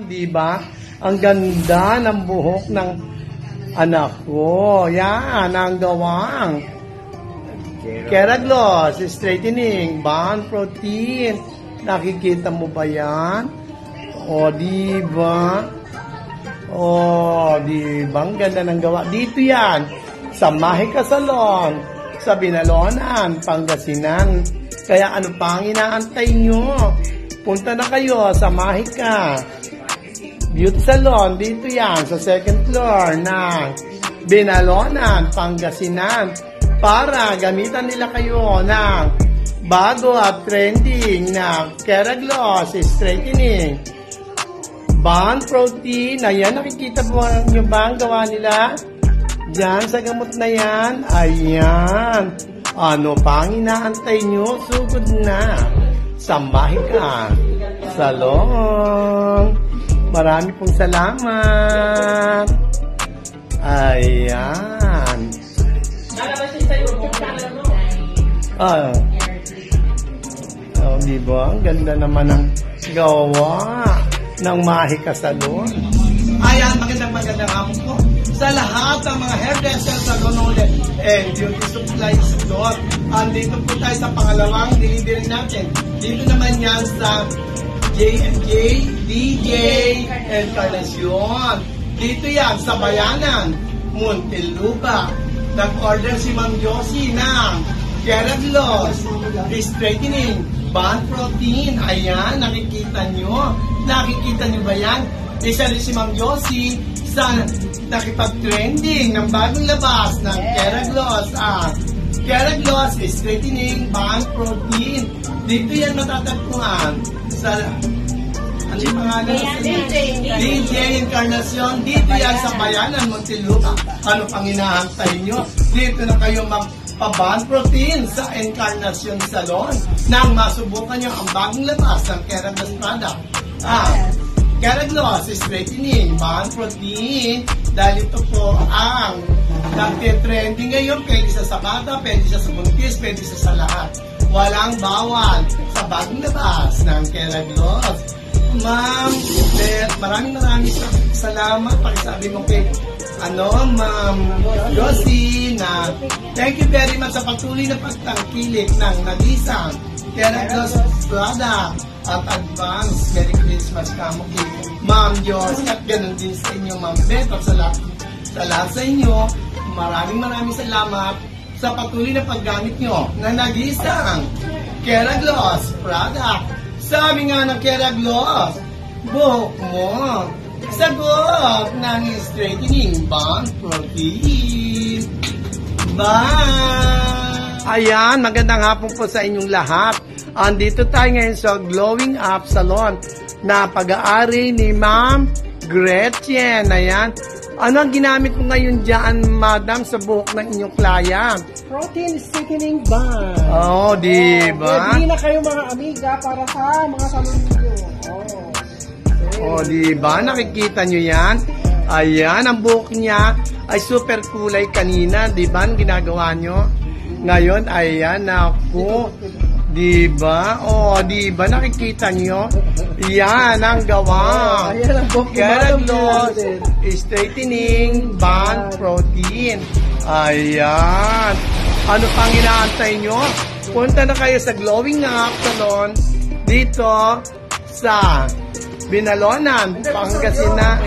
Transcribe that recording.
Di ba? Ang ganda ng buhok ng anak ko. Yan, ang gawang Keragloss, straightening, bond protein. Nakikita mo ba yan? O, di ba? O, di ba? Ang ganda ng gawa. Dito yan, sa Mahika Salon, sa Binalonan, Pangasinan. Kaya ano pang inaantay nyo? Punta na kayo sa Mahika Beauty Salon. Dito yan, sa second floor ng Binalonan, Pangasinan. Para gamitan nila kayo ng bago at trending na Keragloss straightening bond protein. Ayan, nakikita mo nyo ba ang gawa nila? Diyan sa gamot na yan. Ayan. Ano pang inaantay nyo? Sugod na sa Mahika Salon. Marami pong salamat. Ayan. Diba? Ang ganda naman ng gawa ng Mahika Salon. Ayan, magandang hapon po sa lahat ng mga hairdresser salon ulit and beauty supply store. Andito po tayo sa pangalawang delivery natin. Dito naman yan sa J&J DJ Encarnacion. Dito yan sa Bayanan, Muntinlupa. Nag-order si Ma'am Josie ng Keragloss straightening bond protein. Ayan, nakikita nyo. Nakikita nyo ba yan? Isa rin si Ma'am Josie sa nakipag-trending ng bagong labas ng Keragloss. Keragloss straightening bond protein. Dito yan matatagpuan sa ano yung pangalan? DJ Encarnacion. Dito yan sa Bayanan, Muntinlupa. Ano pang inaantay nyo? Dito na kayo pa-bond protein sa Encarnacion Salon nang masubukan nyo ang bagong labas ng Keragloss product. Keragloss straightening bond protein. Dahil ito po ang nagtitrending ngayon. Pwede sa bata, pwede sa buntis, pwede sa lahat. Walang bawal sa bagong labas ng Keragloss. Ma'am, maraming salamat. Pakisabi mo kay Ma'am Josie na thank you very much sa patuloy na pagtangkilik ng nagisang Keragloss product at advance Merry Christmas kamo kay Ma'am Josie at ganun din sa inyo Ma'am Beth at sa lahat sa inyo. Maraming salamat sa patuloy na paggamit nyo na nagisang Keragloss product. Sabi nga ng Keragloss, buhok mo, sagot ng straightening bond protein. Bye! Ayan, magandang hapon po sa inyong lahat. Andito tayo ngayon sa Glowing Up Salon na pag-aari ni Ma'am Gretchen. Ayan. Ano ang ginamit mo ngayon dyan, madam, sa buhok ng inyong client? Protein straightening bond. Oh, diba? Pwede na kayo mga amiga para sa mga salon nyo. Oh, diba? Nakikita nyo yan? Ayan, ang buhok niya ay super kulay kanina. Diba? Ang ginagawa nyo? Ngayon, ayan, ako. Diba? Oh, diba? Nakikita nyo? Yan ang gawa. Keragloss straightening bond protein. Ayan. Ano pang inaantay nyo? Punta na kayo sa Glowing Up Salon dito sa Binalonan, Pangasinan.